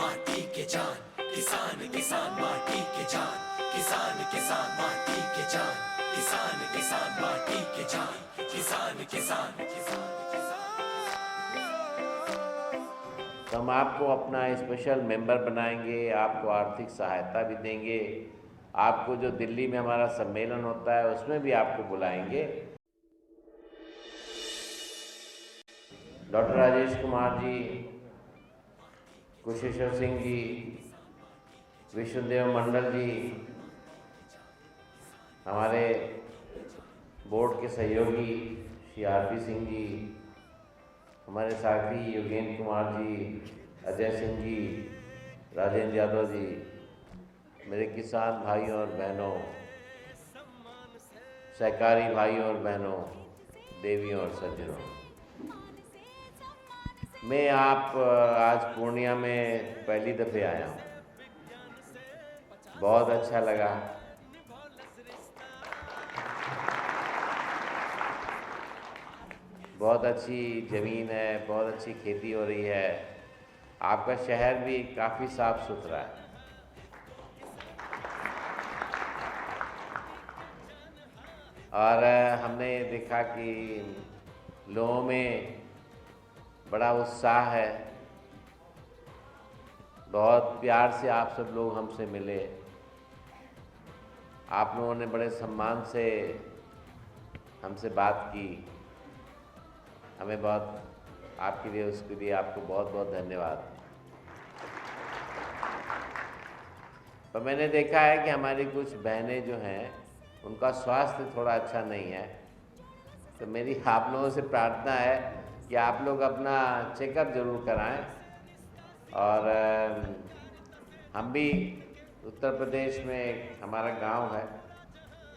माटी के जान, किसान किसान माटी के जान, किसान किसान माटी के जान, किसान किसान माटी के जान, किसान किसान किसान तो हम आपको अपना स्पेशल मेंबर बनाएंगे, आपको आर्थिक सहायता भी देंगे, आपको जो दिल्ली में हमारा सम्मेलन होता है उसमें भी आपको बुलाएंगे। डॉक्टर राजेश कुमार जी, कुशेश्वर सिंह जी, विष्णुदेव मंडल जी, हमारे बोर्ड के सहयोगी श्री आरपी सिंह जी, हमारे साथी योगेंद्र कुमार जी, अजय सिंह जी, राजेंद्र यादव जी, मेरे किसान भाइयों और बहनों, सहकारी भाइयों और बहनों, देवियों और सज्जनों, मैं आज पूर्णिया में पहली दफ़े आया हूँ। बहुत अच्छा लगा। बहुत अच्छी ज़मीन है, बहुत अच्छी खेती हो रही है। आपका शहर भी काफ़ी साफ सुथरा है। और हमने देखा कि लोगों में बड़ा उत्साह है। बहुत प्यार से आप सब लोग हमसे मिले। आप लोगों ने बड़े सम्मान से हमसे बात की। हमें बहुत आपके लिए उसके लिए आपको बहुत बहुत धन्यवाद। पर मैंने देखा है कि हमारी कुछ बहनें जो हैं उनका स्वास्थ्य थोड़ा अच्छा नहीं है, तो मेरी आप लोगों से प्रार्थना है कि आप लोग अपना चेकअप ज़रूर कराएं। और हम भी उत्तर प्रदेश में हमारा गांव है,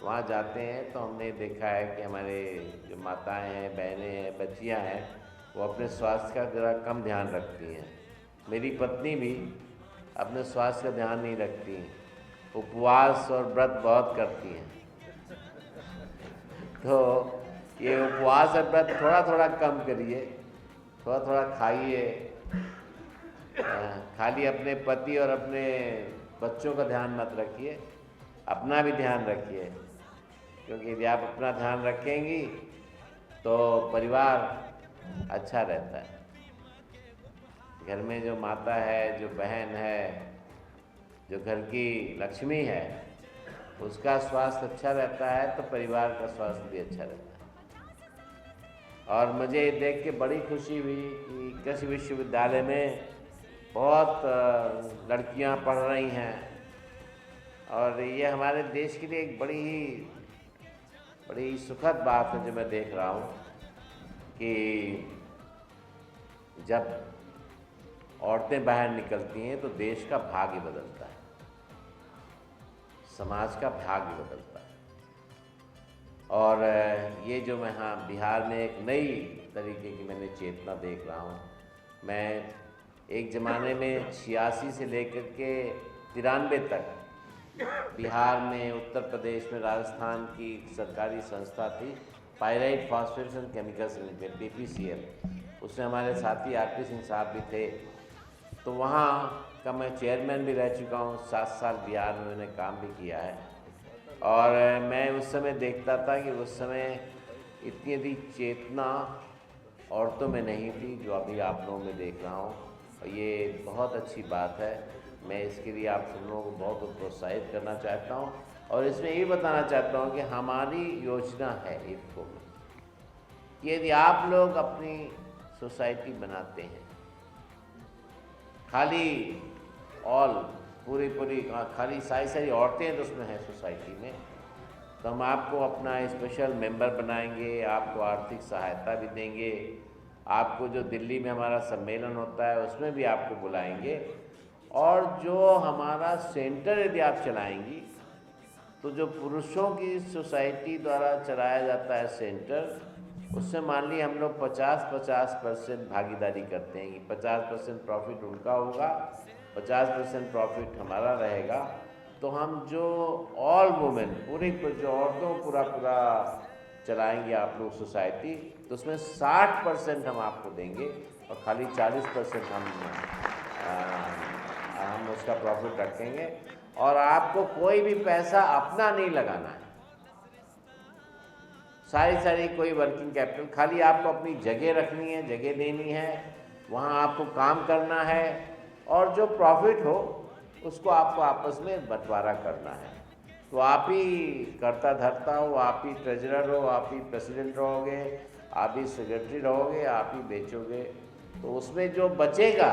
वहाँ जाते हैं तो हमने देखा है कि हमारे जो माताएं हैं, बहनें हैं, बच्चियां हैं, वो अपने स्वास्थ्य का ज़रा कम ध्यान रखती हैं। मेरी पत्नी भी अपने स्वास्थ्य का ध्यान नहीं रखती, उपवास और व्रत बहुत करती हैं। तो ये उपवास और व्रत थोड़ा थोड़ा कम करिए, थोड़ा थोड़ा खाइए। खाली अपने पति और अपने बच्चों का ध्यान मत रखिए, अपना भी ध्यान रखिए, क्योंकि यदि आप अपना ध्यान रखेंगी तो परिवार अच्छा रहता है। घर में जो माता है, जो बहन है, जो घर की लक्ष्मी है, उसका स्वास्थ्य अच्छा रहता है तो परिवार का स्वास्थ्य भी अच्छा रहता है। और मुझे देख के बड़ी खुशी हुई कि कृषि विश्वविद्यालय में बहुत लड़कियां पढ़ रही हैं, और ये हमारे देश के लिए एक बड़ी सुखद बात है जो मैं देख रहा हूँ कि जब औरतें बाहर निकलती हैं तो देश का भाग्य बदलता है, समाज का भाग्य बदलता है। और ये जो मैं बिहार में एक नई तरीके की मैंने चेतना देख रहा हूँ। मैं एक ज़माने में 86 से लेकर के 93 तक बिहार में, उत्तर प्रदेश में, राजस्थान की सरकारी संस्था थी pyrite phosphates and chemicals limited, PPCL। उसमें हमारे साथी आरपी सिंह साहब भी थे। तो वहाँ का मैं चेयरमैन भी रह चुका हूँ। 7 साल बिहार में मैंने काम भी किया है। और मैं उस समय देखता था कि उस समय इतनी अधिक चेतना औरतों में नहीं थी जो अभी आप लोगों में देख रहा हूँ, और ये बहुत अच्छी बात है। मैं इसके लिए आप सब लोगों को बहुत प्रोत्साहित करना चाहता हूँ, और इसमें ये बताना चाहता हूँ कि हमारी योजना है इफ़को में कि यदि आप लोग अपनी सोसाइटी बनाते हैं, खाली पूरी खाली सारी औरतें तो उसमें हैं सोसाइटी में, तो हम आपको अपना स्पेशल मेंबर बनाएंगे, आपको आर्थिक सहायता भी देंगे, आपको जो दिल्ली में हमारा सम्मेलन होता है उसमें भी आपको बुलाएंगे। और जो हमारा सेंटर यदि आप चलाएंगी तो जो पुरुषों की सोसाइटी द्वारा चलाया जाता है सेंटर, उससे मान ली हम लोग 50-50% भागीदारी करते हैं कि 50% प्रॉफिट उनका होगा, 50% प्रॉफिट हमारा रहेगा। तो हम जो ऑल वुमेन जो औरतों पूरा चलाएंगे आप लोग सोसाइटी, तो उसमें 60% हम आपको देंगे और खाली 40% हम हम उसका प्रॉफिट रखेंगे और आपको कोई भी पैसा अपना नहीं लगाना है। सारी कोई वर्किंग कैपिटल, खाली आपको अपनी जगह रखनी है, जगह देनी है, वहाँ आपको काम करना है और जो प्रॉफिट हो उसको आपको आपस में बंटवारा करना है। तो आप ही करता धरता हो, आप ही ट्रेजरर हो, आप ही प्रेसिडेंट रहोगे, आप ही सेक्रेटरी रहोगे, आप ही बेचोगे। तो उसमें जो बचेगा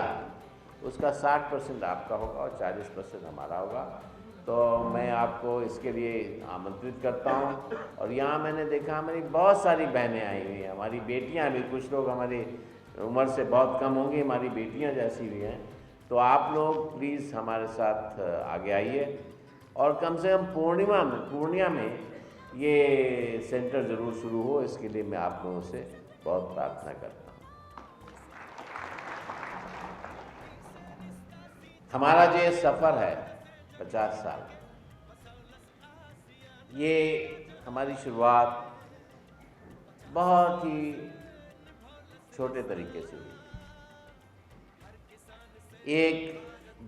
उसका 60% आपका होगा और 40% हमारा होगा। तो मैं आपको इसके लिए आमंत्रित करता हूँ। और यहाँ मैंने देखा हमारी बहुत सारी बहनें आई हुई हैं, हमारी बेटियाँ भी, कुछ लोग हमारी उम्र से बहुत कम होंगी, हमारी बेटियाँ जैसी भी हैं। तो आप लोग प्लीज़ हमारे साथ आगे आइए और कम से कम पूर्णिया में ये सेंटर ज़रूर शुरू हो, इसके लिए मैं आप लोगों से बहुत प्रार्थना करता हूँ। हमारा जो सफ़र है 50 साल, ये हमारी शुरुआत बहुत ही छोटे तरीके से हुई। एक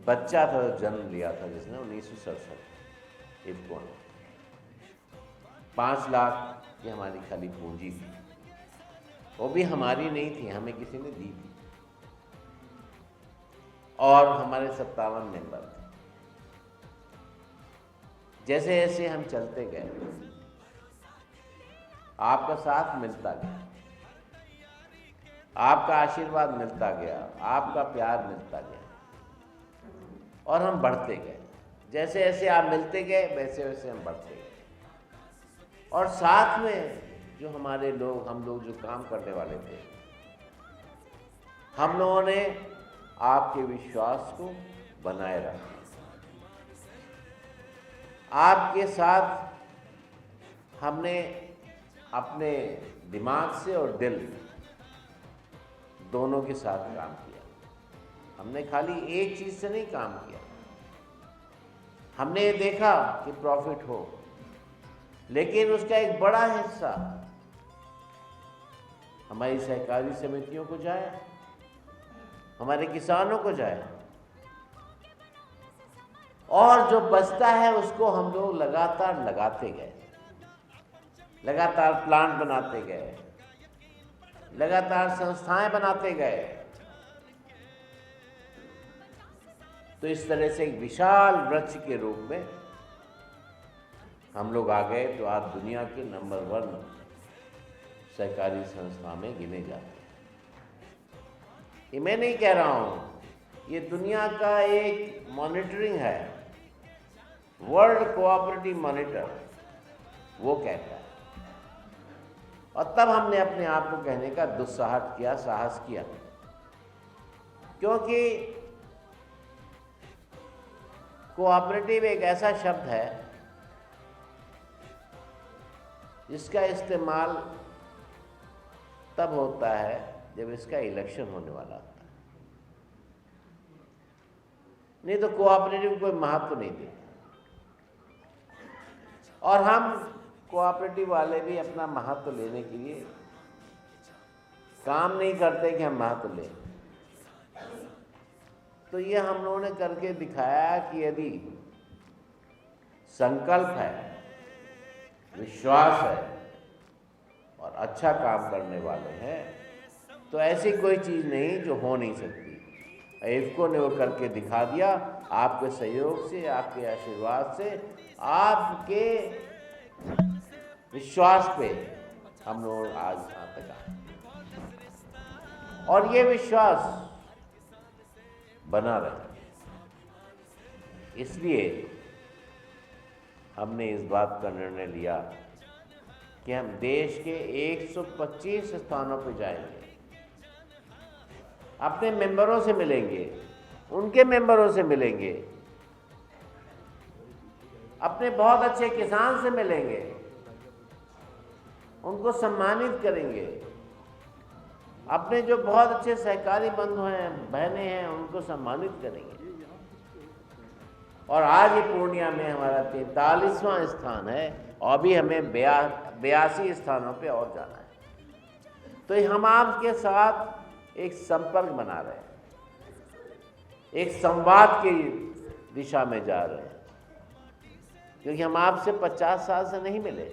बच्चा था जो जन्म लिया था जिसने 1967 इफ्को में, 5 लाख की हमारी खाली पूंजी थी, वो भी हमारी नहीं थी, हमें किसी ने दी थी। और हमारे 57 मेंबर थे। जैसे जैसे हम चलते गए आपका साथ मिलता गया, आपका आशीर्वाद मिलता गया, आपका प्यार मिलता गया और हम बढ़ते गए। जैसे जैसे आप मिलते गए वैसे वैसे हम बढ़ते गए। और साथ में जो हमारे लोग, हम लोग जो काम करने वाले थे, हम लोगों ने आपके विश्वास को बनाए रखा। आपके साथ हमने अपने दिमाग से और दिल दोनों के साथ काम किया। हमने खाली एक चीज से नहीं काम किया। हमने ये देखा कि प्रॉफिट हो, लेकिन उसका एक बड़ा हिस्सा हमारी सहकारी समितियों को जाए, हमारे किसानों को जाए, और जो बचता है उसको हम लोग लगातार लगाते गए, लगातार प्लांट बनाते गए, लगातार संस्थाएं बनाते गए। तो इस तरह से एक विशाल वृक्ष के रूप में हम लोग आ गए। तो आज दुनिया के नंबर 1 सहकारी संस्था में गिने जाते हैं। ये मैं नहीं कह रहा हूं, ये दुनिया का एक मॉनिटरिंग है, वर्ल्ड कोऑपरेटिव मॉनिटर, वो कहता है। और तब हमने अपने आप को कहने का दुस्साहस किया, साहस किया, क्योंकि कोऑपरेटिव एक ऐसा शब्द है जिसका इस्तेमाल तब होता है जब इसका इलेक्शन होने वाला होता है, नहीं तो कोऑपरेटिव कोई महत्व नहीं देता। और हम कोऑपरेटिव वाले भी अपना महत्व लेने के लिए काम नहीं करते कि हम महत्व लें। तो ये हम लोगों ने करके दिखाया कि यदि संकल्प है, विश्वास है और अच्छा काम करने वाले हैं, तो ऐसी कोई चीज़ नहीं जो हो नहीं सकती। इफ्को ने वो करके दिखा दिया, आपके सहयोग से, आपके आशीर्वाद से, आपके विश्वास पे हम लोग आज यहाँ तक आए। और ये विश्वास बना रहे, इसलिए हमने इस बात का निर्णय लिया कि हम देश के 125 स्थानों पर जाएंगे, अपने मेंबरों से मिलेंगे, उनके मेंबरों से मिलेंगे, अपने बहुत अच्छे किसान से मिलेंगे, उनको सम्मानित करेंगे, अपने जो बहुत अच्छे सहकारी बंधु हैं, बहनें हैं, उनको सम्मानित करेंगे। और आज ये पूर्णिया में हमारा 43वां स्थान है और भी हमें 82 स्थानों पे और जाना है। तो हम आपके साथ एक संपर्क बना रहे हैं, एक संवाद के दिशा में जा रहे हैं, क्योंकि हम आपसे 50 साल से नहीं मिले।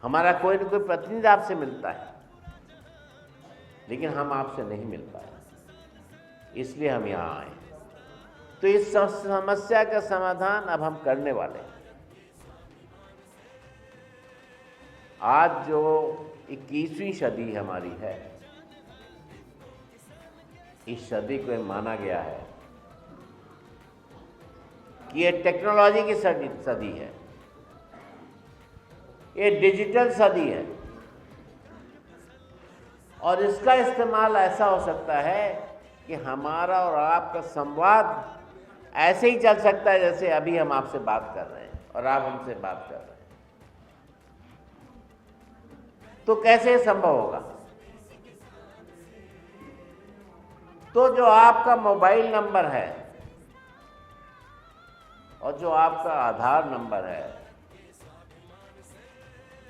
हमारा कोई न कोई प्रतिनिधि आपसे मिलता है, लेकिन हम आपसे नहीं मिल पाए, इसलिए हम यहाँ आए। तो इस समस्या का समाधान अब हम करने वाले हैं। आज जो 21वीं सदी हमारी है, इस सदी को माना गया है कि ये टेक्नोलॉजी की सदी है, ये डिजिटल सदी है, और इसका इस्तेमाल ऐसा हो सकता है कि हमारा और आपका संवाद ऐसे ही चल सकता है जैसे अभी हम आपसे बात कर रहे हैं और आप हमसे बात कर रहे हैं। तो कैसे संभव होगा? तो जो आपका मोबाइल नंबर है और जो आपका आधार नंबर है,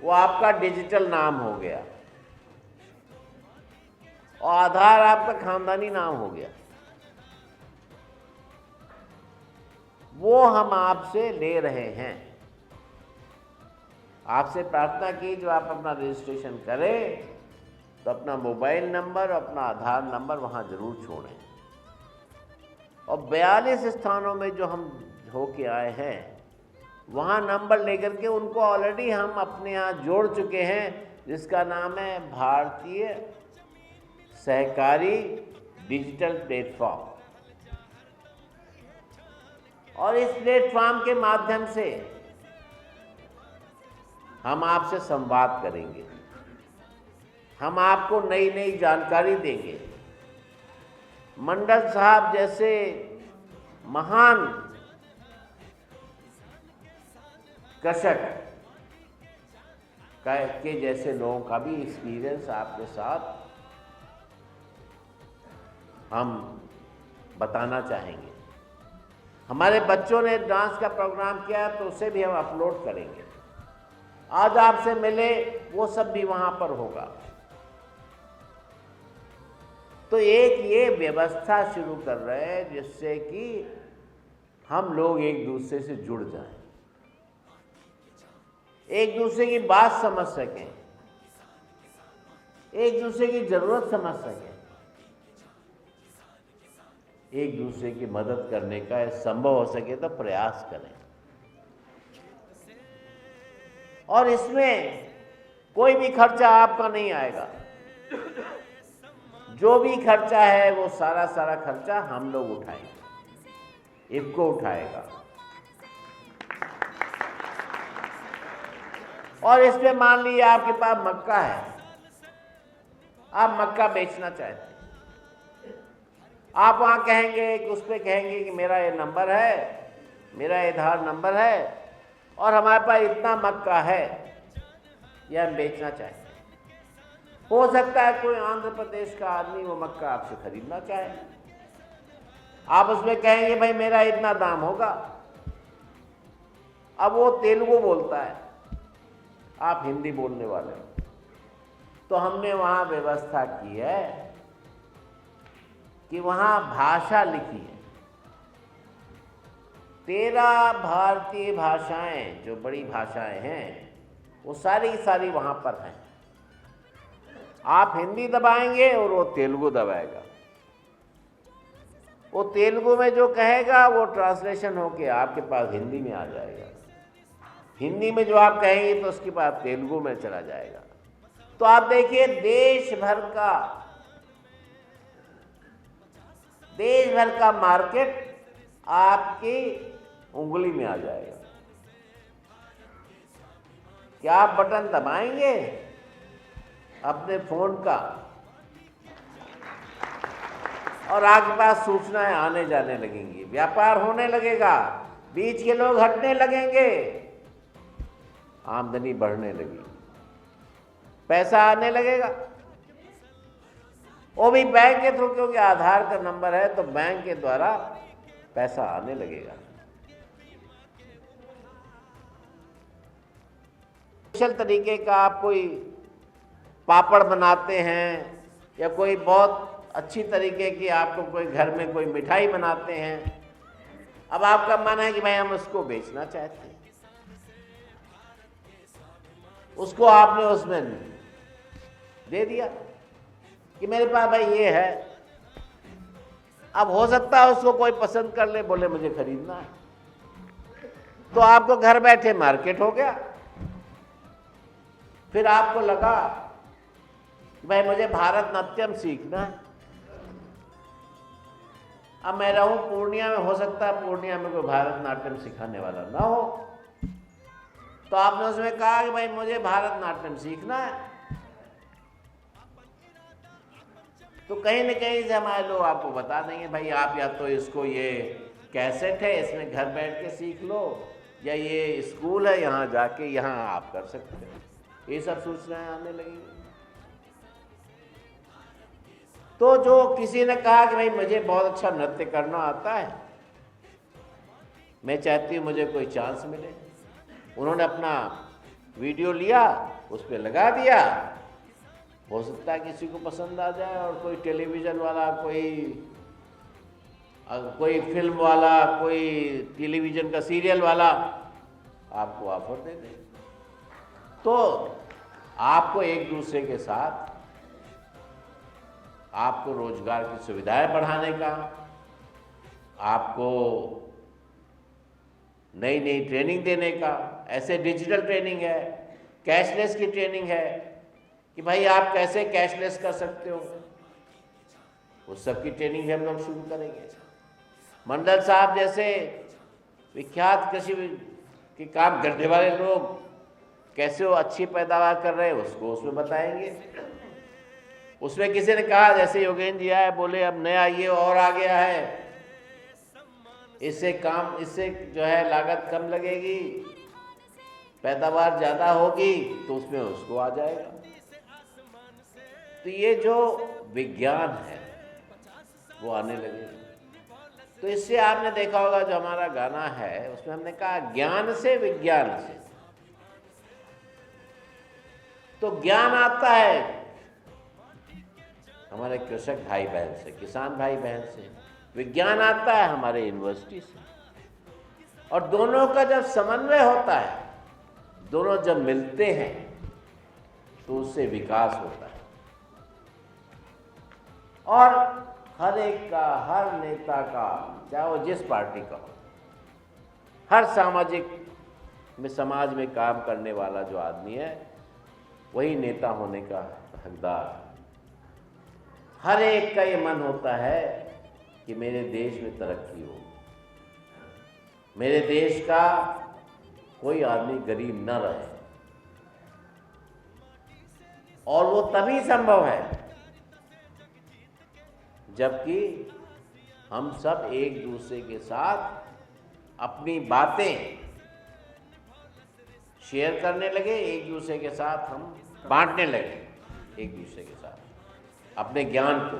वो आपका डिजिटल नाम हो गया, और आधार आपका खानदानी नाम हो गया। वो हम आपसे ले रहे हैं। आपसे प्रार्थना की जो आप अपना रजिस्ट्रेशन करें तो अपना मोबाइल नंबर और अपना आधार नंबर वहाँ जरूर छोड़ें। और 42 स्थानों में जो हम होके आए हैं, वहाँ नंबर लेकर के उनको ऑलरेडी हम अपने यहाँ जोड़ चुके हैं, जिसका नाम है भारतीय सहकारी डिजिटल प्लेटफॉर्म। और इस प्लेटफॉर्म के माध्यम से हम आपसे संवाद करेंगे, हम आपको नई नई जानकारी देंगे। मंडल साहब जैसे महान कृषक के जैसे लोगों का भी एक्सपीरियंस आपके साथ हम बताना चाहेंगे। हमारे बच्चों ने डांस का प्रोग्राम किया तो उसे भी हम अपलोड करेंगे। आज आपसे मिले वो सब भी वहां पर होगा। तो एक ये व्यवस्था शुरू कर रहे हैं जिससे कि हम लोग एक दूसरे से जुड़ जाएं, एक दूसरे की बात समझ सकें, एक दूसरे की जरूरत समझ सकें, एक दूसरे की मदद करने का संभव हो सके तो प्रयास करें। और इसमें कोई भी खर्चा आपका नहीं आएगा। जो भी खर्चा है वो सारा खर्चा हम लोग उठाएंगे, इफको उठाएगा। और इसमें मान लीजिए आपके पास मक्का है, आप मक्का बेचना चाहते हैं, आप वहां कहेंगे कि उस पर कहेंगे कि मेरा ये नंबर है, मेरा आधार नंबर है और हमारे पास इतना मक्का है, यह हम बेचना चाहते हैं। हो सकता है कोई आंध्र प्रदेश का आदमी वो मक्का आपसे खरीदना चाहे, आप उसमें कहेंगे भाई मेरा इतना दाम होगा। अब वो तेलुगु बोलता है, आप हिंदी बोलने वाले हो, तो हमने वहां व्यवस्था की है कि वहां भाषा लिखी है। 13 भारतीय भाषाएं, जो बड़ी भाषाएं हैं, वो सारी वहां पर हैं। आप हिंदी दबाएंगे और वो तेलुगु दबाएगा। वो तेलुगु में जो कहेगा वो ट्रांसलेशन होके आपके पास हिंदी में आ जाएगा। हिंदी में जो आप कहेंगे तो उसके बाद तेलुगु में चला जाएगा। तो आप देखिए देश भर का मार्केट आपकी उंगली में आ जाएगा। क्या आप बटन दबाएंगे अपने फोन का और आपके पास सूचनाएं आने जाने लगेंगी, व्यापार होने लगेगा, बीच के लोग हटने लगेंगे, आमदनी बढ़ने लगेगी, पैसा आने लगेगा। वो भी बैंक के थ्रू, क्योंकि आधार का नंबर है तो बैंक के द्वारा पैसा आने लगेगा। स्पेशल तरीके का आप कोई पापड़ बनाते हैं या कोई बहुत अच्छी तरीके की आपको कोई घर में कोई मिठाई बनाते हैं, अब आपका मन है कि भाई हम उसको बेचना चाहते हैं, उसको आपने उसमें दे दिया कि मेरे पास भाई ये है। अब हो सकता है उसको कोई पसंद कर ले, बोले मुझे खरीदना है, तो आपको घर बैठे मार्केट हो गया। फिर आपको लगा कि भाई मुझे भारतनाट्यम सीखना है। अब मैं रहूं पूर्णिया में, हो सकता है पूर्णिया में कोई भारतनाट्यम सिखाने वाला ना हो, तो आपने उसमें कहा कि भाई मुझे भारतनाट्यम सीखना है। तो कहीं न कहीं से हमारे लोग आपको बता देंगे भाई आप या तो इसको, ये कैसेट है इसमें घर बैठ के सीख लो, या ये स्कूल है यहाँ जाके यहाँ आप कर सकते हो। ये सब सूचनाएं आने लगेंगी। तो जो किसी ने कहा कि भाई मुझे बहुत अच्छा नृत्य करना आता है, मैं चाहती हूँ मुझे कोई चांस मिले, उन्होंने अपना वीडियो लिया, उस पर लगा दिया, हो सकता है किसी को पसंद आ जाए और कोई टेलीविज़न वाला, कोई फिल्म वाला, कोई टेलीविज़न का सीरियल वाला आपको ऑफर दे दे। तो आपको एक दूसरे के साथ आपको रोजगार की सुविधाएं बढ़ाने का, आपको नई नई ट्रेनिंग देने का, ऐसे डिजिटल ट्रेनिंग है, कैशलेस की ट्रेनिंग है कि भाई आप कैसे कैशलेस कर सकते हो, उस सब की ट्रेनिंग भी हम लोग शुरू करेंगे। मंडल साहब जैसे विख्यात कृषि के काम करने वाले लोग कैसे वो अच्छी पैदावार कर रहे हैं उसको उसमें बताएंगे। उसमें किसी ने कहा, जैसे योगेंद्र जी आए, बोले अब नया ये और आ गया है, इससे जो है लागत कम लगेगी, पैदावार ज़्यादा होगी, तो उसमें उसको आ जाएगा। तो ये जो विज्ञान है वो आने लगेगा। तो इससे आपने देखा होगा जो हमारा गाना है उसमें हमने कहा ज्ञान से विज्ञान से। तो ज्ञान आता है हमारे कृषक भाई बहन से, किसान भाई बहन से, विज्ञान आता है हमारे यूनिवर्सिटी से, और दोनों का जब समन्वय होता है, दोनों जब मिलते हैं तो उससे विकास होता है। और हर एक का, हर नेता का, चाहे वो जिस पार्टी का हो, हर समाज में काम करने वाला जो आदमी है वही नेता होने का हकदार है। हर एक का ये मन होता है कि मेरे देश में तरक्की हो, मेरे देश का कोई आदमी गरीब न रहे। और वो तभी संभव है जबकि हम सब एक दूसरे के साथ अपनी बातें शेयर करने लगे, एक दूसरे के साथ हम बांटने लगे, एक दूसरे के साथ अपने ज्ञान को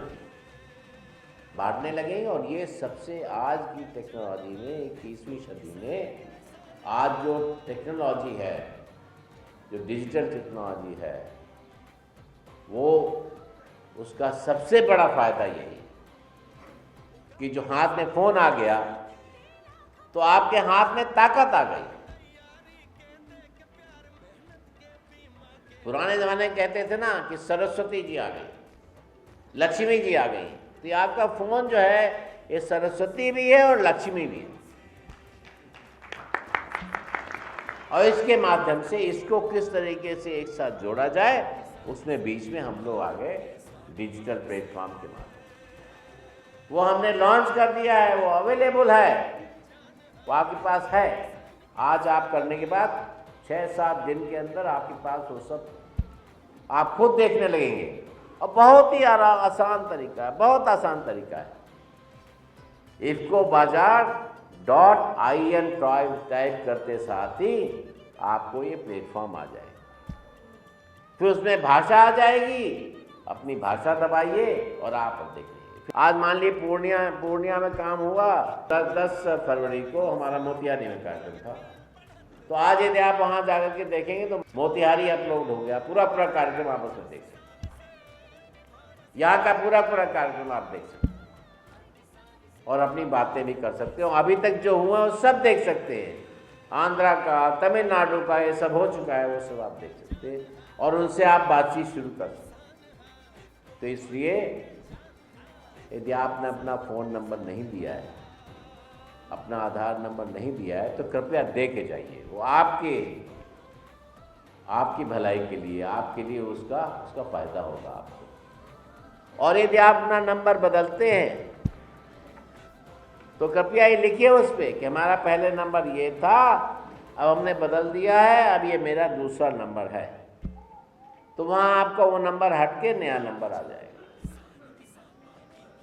बांटने लगे। और ये सबसे आज की टेक्नोलॉजी में, 21वीं सदी में, आज जो टेक्नोलॉजी है, जो डिजिटल टेक्नोलॉजी है, वो उसका सबसे बड़ा फायदा यही है कि जो हाथ में फोन आ गया तो आपके हाथ में ताकत आ गई। पुराने जमाने कहते थे ना कि सरस्वती जी आ गई, लक्ष्मी जी आ गई, तो ये आपका फोन जो है ये सरस्वती भी है और लक्ष्मी भी है। और इसके माध्यम से इसको किस तरीके से एक साथ जोड़ा जाए, उसमें बीच में हम लोग आ गए डिजिटल प्लेटफॉर्म के माध्यम। वो हमने लॉन्च कर दिया है, वो अवेलेबल है, वो आपके पास है। आज आप करने के बाद 6-7 दिन के अंदर आपके पास वो सब आप खुद देखने लगेंगे। और बहुत ही आसान तरीका है, बहुत आसान तरीका है। ifcobazaar.in टाइप करते साथ ही आपको ये प्लेटफॉर्म आ जाएगा। फिर उसमें भाषा आ जाएगी, अपनी भाषा दबाइए और आप अब देख लीजिए। आज मान लीजिए पूर्णिया में काम हुआ, 10 फरवरी को हमारा मोतिहारी में कार्यक्रम था, तो आज यदि आप वहां जाकर के देखेंगे तो मोतिहारी अपलोड हो गया, पूरा कार्यक्रम आप उसमें देख सकते, यहाँ का पूरा कार्यक्रम आप देख सकते। और अपनी बातें भी कर सकते हो। अभी तक जो हुआ वो सब देख सकते हैं, आंध्रा का, तमिलनाडु का, ये सब हो चुका है, वो सब आप देख सकते हैं और उनसे आप बातचीत शुरू कर सकते हैं। तो इसलिए यदि आपने अपना फ़ोन नंबर नहीं दिया है, अपना आधार नंबर नहीं दिया है, तो कृपया दे के जाइए। वो आपकी भलाई के लिए, आपके लिए उसका फ़ायदा होगा आपको। और यदि आप अपना नंबर बदलते हैं तो कृपया ये लिखिए उस पर कि हमारा पहले नंबर ये था, अब हमने बदल दिया है, अब ये मेरा दूसरा नंबर है। तो वहाँ आपका वो नंबर हट के नया नंबर आ जाएगा।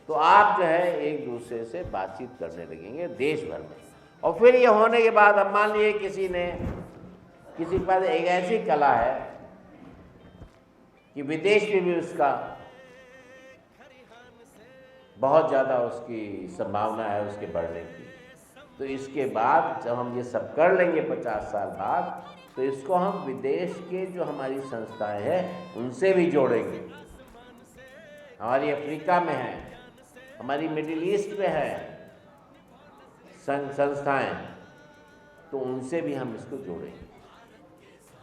तो आप जो है एक दूसरे से बातचीत करने लगेंगे देश भर में। और फिर ये होने के बाद, अब मान लीजिए किसी के पास एक ऐसी कला है कि विदेश में भी उसका बहुत ज़्यादा उसकी संभावना है उसके बढ़ने की, तो इसके बाद जब हम ये सब कर लेंगे 50 साल बाद, तो इसको हम विदेश के जो हमारी संस्थाएं हैं उनसे भी जोड़ेंगे। हमारी अफ्रीका में है, हमारी मिडिल ईस्ट में है संस्थाएं, तो उनसे भी हम इसको जोड़ेंगे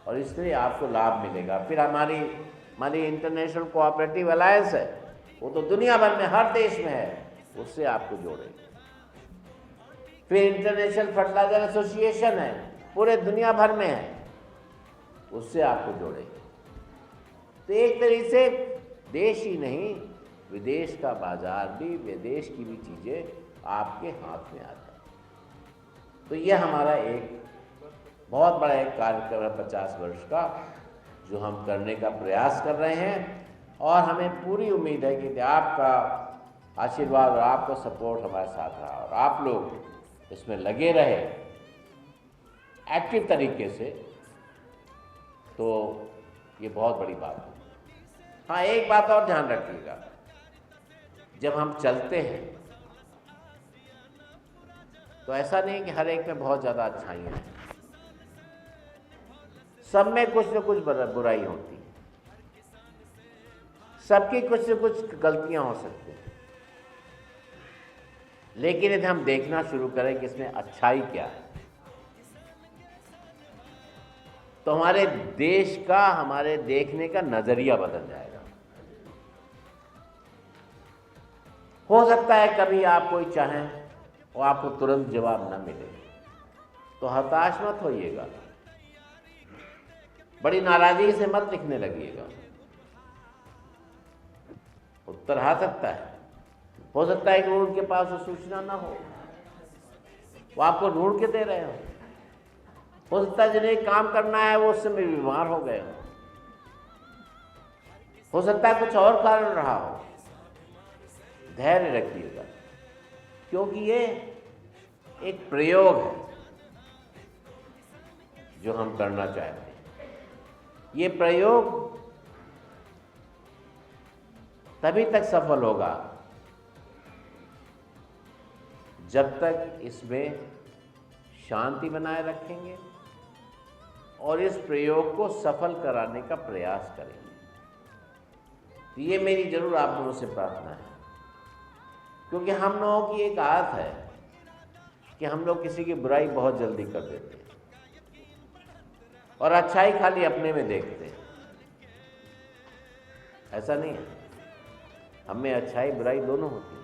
और इससे आपको लाभ मिलेगा। फिर हमारी इंटरनेशनल कोऑपरेटिव अलायंस है, वो तो दुनिया भर में हर देश में है, उससे आपको जोड़ेंगे। फिर इंटरनेशनल फर्टिलाइजर एसोसिएशन है, पूरे दुनिया भर में है, उससे आपको जोड़ेंगे। तो एक तरीके से देश ही नहीं, विदेश का बाजार भी, विदेश की भी चीज़ें आपके हाथ में आ जाए। तो यह हमारा एक बहुत बड़ा एक कार्यक्रम है 50 वर्ष का, जो हम करने का प्रयास कर रहे हैं। और हमें पूरी उम्मीद है कि आपका आशीर्वाद और आपका सपोर्ट हमारे साथ रहा और आप लोग इसमें लगे रहे एक्टिव तरीके से, तो ये बहुत बड़ी बात है। हाँ, एक बात और ध्यान रखिएगा, जब हम चलते हैं तो ऐसा नहीं कि हर एक में बहुत ज़्यादा अच्छाइयाँ हैं, सब में कुछ न कुछ बुराई होती है, सबकी कुछ न कुछ गलतियां हो सकती हैं। लेकिन यदि हम देखना शुरू करें कि इसमें अच्छाई क्या है, तो हमारे देश का, हमारे देखने का नजरिया बदल जाएगा। हो सकता है कभी आप कोई चाहें और आपको तुरंत जवाब न मिले, तो हताश मत होइएगा, बड़ी नाराजगी से मत लिखने लगिएगा। उत्तर आ सकता है, हो सकता है कि वो उनके पास वो सूचना ना हो, वो आपको ढूंढ के दे रहे हो सकता है जिन्हें काम करना है वो उस समय बीमार हो गए हो सकता है कुछ और कारण रहा हो। धैर्य रखिएगा, क्योंकि ये एक प्रयोग है जो हम करना चाहते हैं। ये प्रयोग तभी तक सफल होगा जब तक इसमें शांति बनाए रखेंगे और इस प्रयोग को सफल कराने का प्रयास करेंगे। तो ये मेरी जरूर आप लोगों से प्रार्थना है, क्योंकि हम लोगों की एक आदत है कि हम लोग किसी की बुराई बहुत जल्दी कर देते हैं और अच्छाई खाली अपने में देखते हैं। ऐसा नहीं है, हमें अच्छाई बुराई दोनों होती है।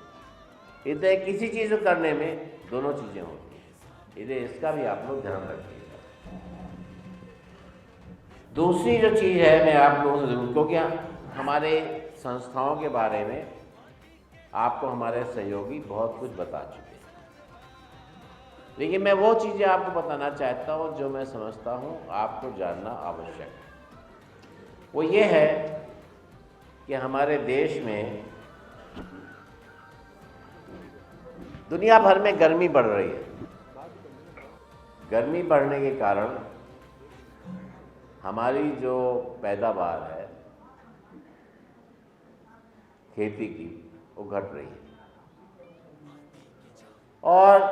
इधर किसी चीज़ को करने में दोनों चीज़ें होती हैं, इधर इसका भी आप लोग ध्यान रखिएगा। दूसरी जो चीज़ है मैं आप लोगों से जरूर, क्योंकि हमारे संस्थाओं के बारे में आपको हमारे सहयोगी बहुत कुछ बता चुके हैं, लेकिन मैं वो चीज़ें आपको बताना चाहता हूँ जो मैं समझता हूँ आपको जानना आवश्यक है। वो ये है कि हमारे देश में दुनिया भर में गर्मी बढ़ रही है। गर्मी बढ़ने के कारण हमारी जो पैदावार है खेती की वो घट रही है और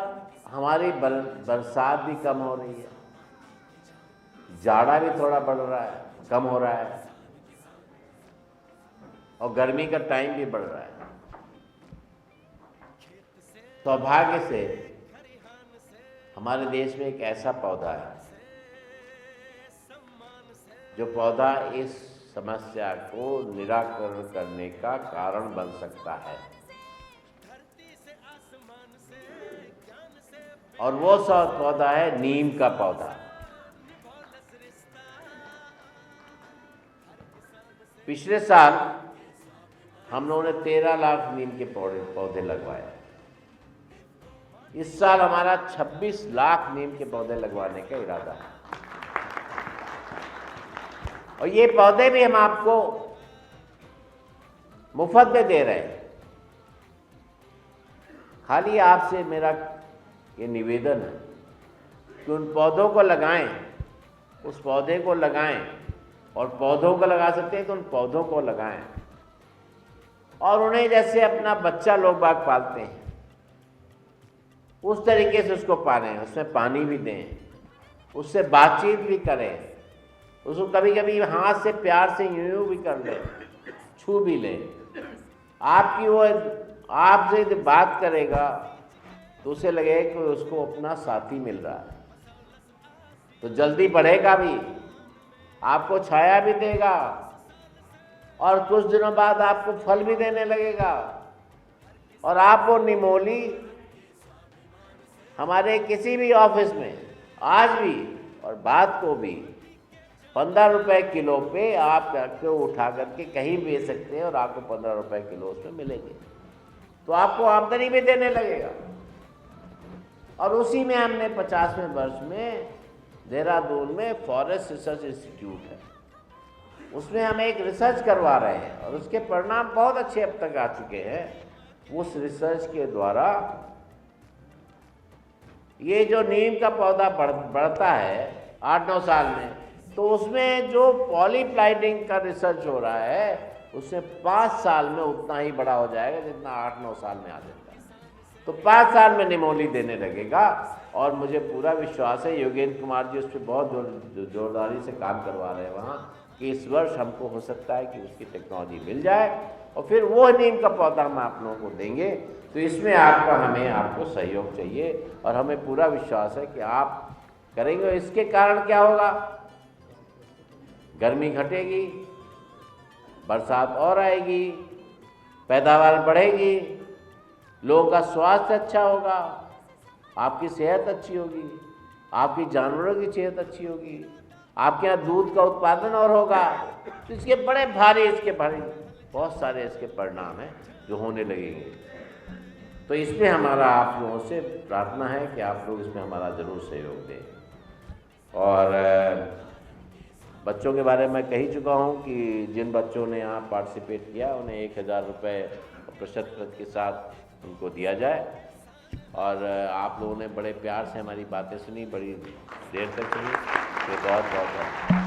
हमारी बरसात भी कम हो रही है, जाड़ा भी थोड़ा बढ़ रहा है, कम हो रहा है और गर्मी का टाइम भी बढ़ रहा है। सौभाग्य से हमारे देश में एक ऐसा पौधा है जो पौधा इस समस्या को निराकरण करने का कारण बन सकता है, और वो पौधा है नीम का पौधा। पिछले साल हम लोगों ने 13 लाख नीम के पौधे लगवाए। इस साल हमारा 26 लाख नीम के पौधे लगवाने का इरादा है, और ये पौधे भी हम आपको मुफ्त में दे रहे हैं। खाली आपसे मेरा ये निवेदन है कि उन पौधों को लगाएं, उस पौधे को लगाएं, और पौधों को लगा सकते हैं तो उन पौधों को लगाएं, और उन्हें जैसे अपना बच्चा लोग बाग पालते हैं उस तरीके से उसको पालें, उसमें पानी भी दें, उससे बातचीत भी करें, उसको कभी कभी हाथ से प्यार से यूं भी कर लें, छू भी लें। आपकी वो आपसे जब बात करेगा तो उसे लगेगा कि उसको अपना साथी मिल रहा है, तो जल्दी बढ़ेगा भी, आपको छाया भी देगा, और कुछ दिनों बाद आपको फल भी देने लगेगा। और आप वो निमोली हमारे किसी भी ऑफिस में आज भी और बात को भी 15 रुपए किलो पे आप उठा करके कहीं बेच सकते हैं, और आपको 15 रुपए किलो उसमें मिलेंगे, तो आपको आमदनी भी देने लगेगा। और उसी में हमने 50वें वर्ष में देहरादून में फॉरेस्ट रिसर्च इंस्टीट्यूट है, उसमें हम एक रिसर्च करवा रहे हैं, और उसके परिणाम बहुत अच्छे अब तक आ चुके हैं। उस रिसर्च के द्वारा ये जो नीम का पौधा बढ़ता है 8-9 साल में, तो उसमें जो पॉलीप्लाइडिंग का रिसर्च हो रहा है उसमें 5 साल में उतना ही बड़ा हो जाएगा जितना 8-9 साल में आ जाता है। तो 5 साल में निमोली देने लगेगा, और मुझे पूरा विश्वास है योगेंद्र कुमार जी उस पर बहुत जोरदारी से काम करवा रहे हैं वहाँ, कि इस वर्ष हमको हो सकता है कि उसकी टेक्नोलॉजी मिल जाए, और फिर वो नीम का पौधा हम आप लोगों को देंगे। तो इसमें आपको सहयोग चाहिए, और हमें पूरा विश्वास है कि आप करेंगे। इसके कारण क्या होगा, गर्मी घटेगी, बरसात और आएगी, पैदावार बढ़ेगी, लोगों का स्वास्थ्य अच्छा होगा, आपकी सेहत अच्छी होगी, आपकी जानवरों की सेहत अच्छी होगी, आपके यहाँ दूध का उत्पादन और होगा। तो इसके बड़े भारी बहुत सारे इसके परिणाम हैं जो होने लगेंगे। तो इसमें हमारा आप लोगों से प्रार्थना है कि आप लोग इसमें हमारा ज़रूर सहयोग दें। और बच्चों के बारे में कह ही चुका हूँ कि जिन बच्चों ने यहाँ पार्टिसिपेट किया उन्हें 1000 रुपये प्रशस्ति के साथ उनको दिया जाए। और आप लोगों ने बड़े प्यार से हमारी बातें सुनी, बड़ी देर तक सुनी, तो बहुत बहुत